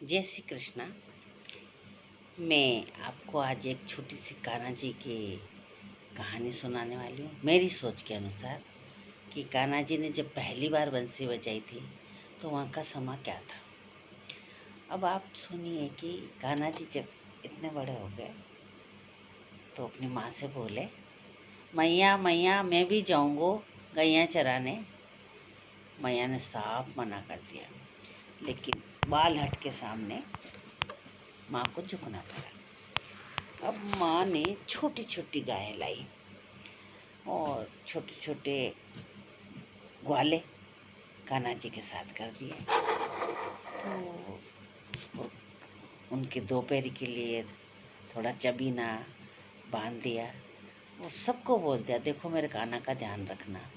जय श्री कृष्णा। मैं आपको आज एक छोटी सी कान्हा जी की कहानी सुनाने वाली हूँ, मेरी सोच के अनुसार कि कान्हा जी ने जब पहली बार बंसी बजाई थी तो वहाँ का समा क्या था। अब आप सुनिए कि कान्हा जी जब इतने बड़े हो गए तो अपनी माँ से बोले, मैया मैया मैं भी जाऊँगो गैया चराने। मैया ने साफ मना कर दिया, लेकिन बाल हट के सामने माँ को झुकना पड़ा। अब माँ ने छोटी छोटी गायें लाई और छोटे छोटे ग्वाले कान्हा जी के साथ कर दिए। तो उनके दोपहरी के लिए थोड़ा चबीना बांध दिया और सबको बोल दिया, देखो मेरे कान्हा का ध्यान रखना।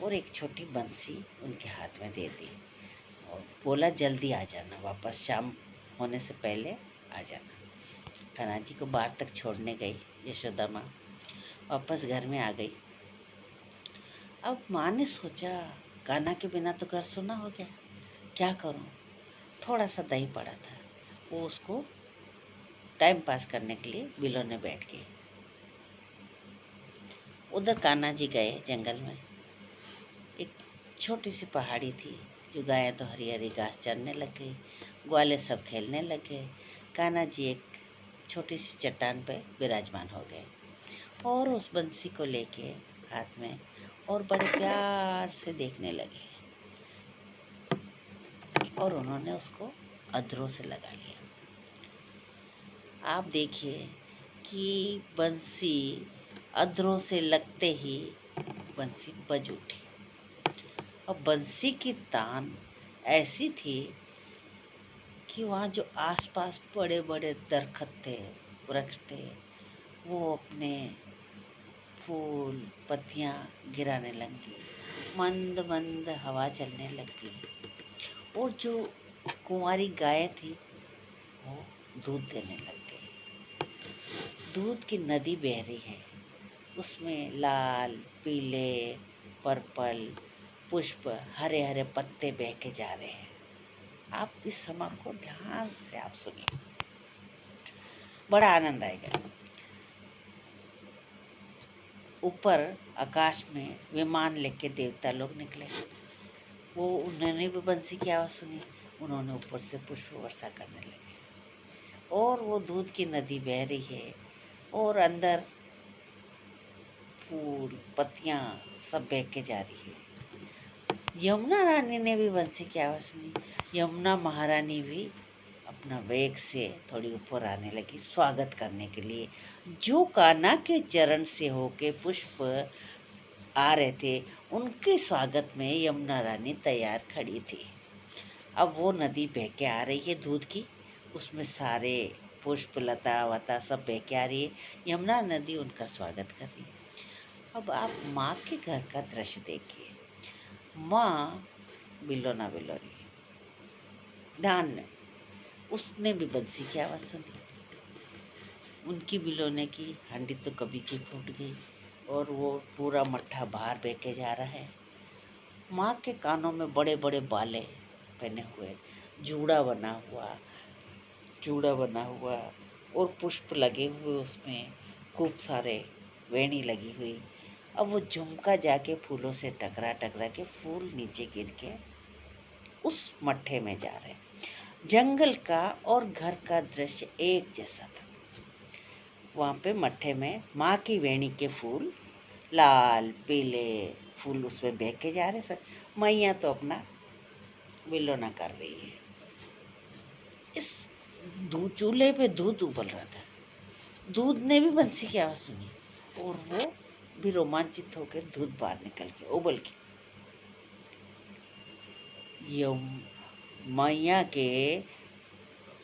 और एक छोटी बंसी उनके हाथ में दे दी और बोला, जल्दी आ जाना, वापस शाम होने से पहले आ जाना। कान्हा जी को बाहर तक छोड़ने गई यशोदा माँ, वापस घर में आ गई। अब माँ ने सोचा, कान्हा के बिना तो घर सुना हो गया, क्या करूँ। थोड़ा सा दही पड़ा था, वो उसको टाइम पास करने के लिए बिलोने बैठ गई। उधर कान्हा जी गए जंगल में। एक छोटी सी पहाड़ी थी, जो गायें तो हरी हरी घास चरने लग गई, ग्वाले सब खेलने लग गए। कान्हा जी एक छोटी सी चट्टान पे विराजमान हो गए और उस बंसी को लेके हाथ में और बड़े प्यार से देखने लगे और उन्होंने उसको अधरों से लगा लिया। आप देखिए कि बंसी अधरों से लगते ही बंसी बज उठी। और बंसी की तान ऐसी थी कि वहाँ जो आसपास बड़े बड़े दरख्त थे, वृक्ष थे, वो अपने फूल पत्तियाँ गिराने लगी, मंद मंद हवा चलने लगी। और जो कुंवारी गाय थी वो दूध देने लग गई। दूध की नदी बह रही है, उसमें लाल पीले पर्पल पुष्प हरे हरे पत्ते बह के जा रहे हैं। आप इस समा को ध्यान से आप सुनिए, बड़ा आनंद आएगा। ऊपर आकाश में विमान लेके देवता लोग निकले, वो उन्होंने भी बंसी की आवाज़ सुनी, उन्होंने ऊपर से पुष्प वर्षा करने लगे और वो दूध की नदी बह रही है और अंदर फूल पत्तियाँ सब बह के जा रही है। यमुना रानी ने भी बंसी की आवाज़ सुनी। यमुना महारानी भी अपना वेग से थोड़ी ऊपर आने लगी स्वागत करने के लिए। जो कान्हा के चरण से होके पुष्प आ रहे थे, उनके स्वागत में यमुना रानी तैयार खड़ी थी। अब वो नदी बह के आ रही है दूध की, उसमें सारे पुष्प लता वता सब बह के आ रही है। यमुना नदी उनका स्वागत कर रही है। अब आप माँ के घर का दृश्य देखिए। माँ बिलोना बिलो रही है, ध्यान नहीं, उसने भी बंसी की आवाज़ सुनी। उनकी बिलोने की हांडी तो कभी की फूट गई और वो पूरा मट्ठा बाहर बह के जा रहा है। माँ के कानों में बड़े बड़े बाले पहने हुए, चूड़ा बना हुआ और पुष्प लगे हुए, उसमें खूब सारे वेणी लगी हुई। अब वो झुमका जाके फूलों से टकरा टकरा के फूल नीचे गिर के उस मट्ठे में जा रहे। जंगल का और घर का दृश्य एक जैसा था। वहाँ पे मट्ठे में माँ की वेणी के फूल, लाल पीले फूल उसमें बह के जा रहे। सब मैया तो अपना विलोना कर रही है। इस दूध चूल्हे पे दूध उबल रहा था। दूध ने भी बंसी की आवाज़ सुनी और वो भी रोमांचित होकर दूध बाहर निकल के उबल के मैया के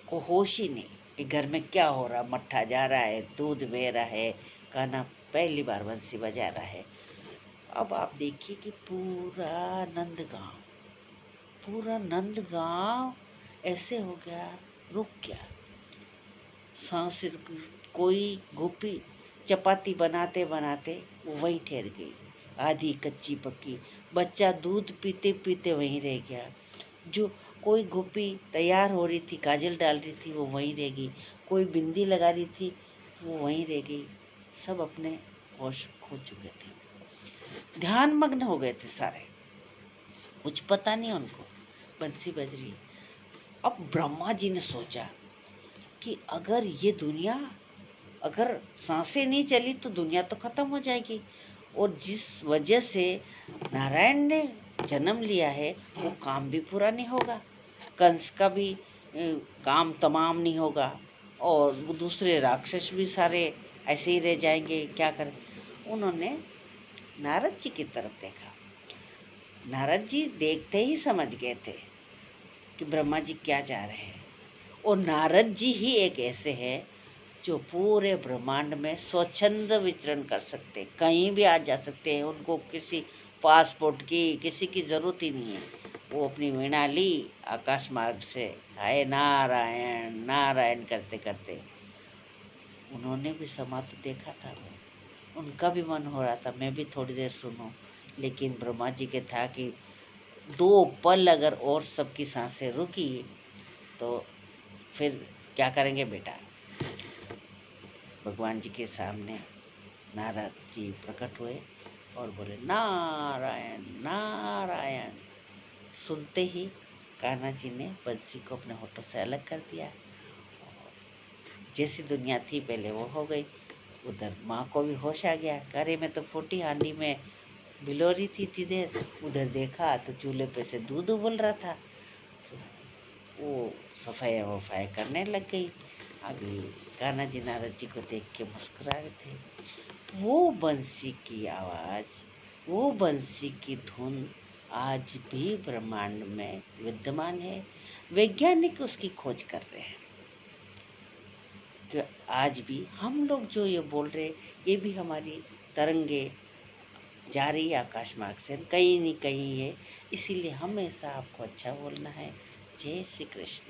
को होश ही नहीं कि घर में क्या हो रहा। मट्ठा जा रहा है, दूध बह रहा है, कान्हा पहली बार बंसी बजा रहा है। अब आप देखिए कि पूरा नंद गांव ऐसे हो गया, रुक गया, सांस रुकी। कोई गोपी चपाती बनाते बनाते वहीं ठहर गई, आधी कच्ची पक्की। बच्चा दूध पीते पीते वहीं रह गया। जो कोई गोपी तैयार हो रही थी, काजल डाल रही थी, वो वहीं रह गई। कोई बिंदी लगा रही थी, तो वो वहीं रह गई। सब अपने होश खो चुके थे, ध्यान मग्न हो गए थे सारे, कुछ पता नहीं उनको। बंसी बज रही। अब ब्रह्मा जी ने सोचा कि अगर ये दुनिया, अगर सांसें नहीं चली तो दुनिया तो खत्म हो जाएगी, और जिस वजह से नारायण ने जन्म लिया है वो काम भी पूरा नहीं होगा, कंस का भी काम तमाम नहीं होगा, और वो दूसरे राक्षस भी सारे ऐसे ही रह जाएंगे, क्या करें। उन्होंने नारद जी की तरफ देखा। नारद जी देखते ही समझ गए थे कि ब्रह्मा जी क्या चाह रहे हैं, और नारद जी ही एक ऐसे हैं जो पूरे ब्रह्मांड में स्वच्छंद विचरण कर सकते, कहीं भी आ जा सकते हैं। उनको किसी पासपोर्ट की, किसी की ज़रूरत ही नहीं है। वो अपनी वीणा ली, आकाश मार्ग से हाय नारायण नारायण करते करते, उन्होंने भी समा तो देखा था, उनका भी मन हो रहा था मैं भी थोड़ी देर सुनूं, लेकिन ब्रह्मा जी के था कि 2 पल अगर और सबकी सांसें रुकी तो फिर क्या करेंगे बेटा। भगवान जी के सामने नारद जी प्रकट हुए और बोले नारायण नारायण। सुनते ही कान्हा जी ने बंसी को अपने होठों से अलग कर दिया। जैसी दुनिया थी पहले वो हो गई। उधर माँ को भी होश आ गया, अरे मैं तो फूटी हांडी में बिलो रही थी इतनी देर, उधर देखा तो चूल्हे पे से दूध उबल रहा था। वो सफाई वफाई करने लग गई। अभी कान्हा जी नारद जी को देख के मुस्कुरा रहे थे। वो बंसी की आवाज़, वो बंसी की धुन आज भी ब्रह्मांड में विद्यमान है। वैज्ञानिक उसकी खोज कर रहे हैं कि आज भी हम लोग जो ये बोल रहे, ये भी हमारी तरंगे जा रही है आकाश मार्ग से, कहीं नहीं कहीं है। इसीलिए हमेशा आपको अच्छा बोलना है। जय श्री कृष्ण।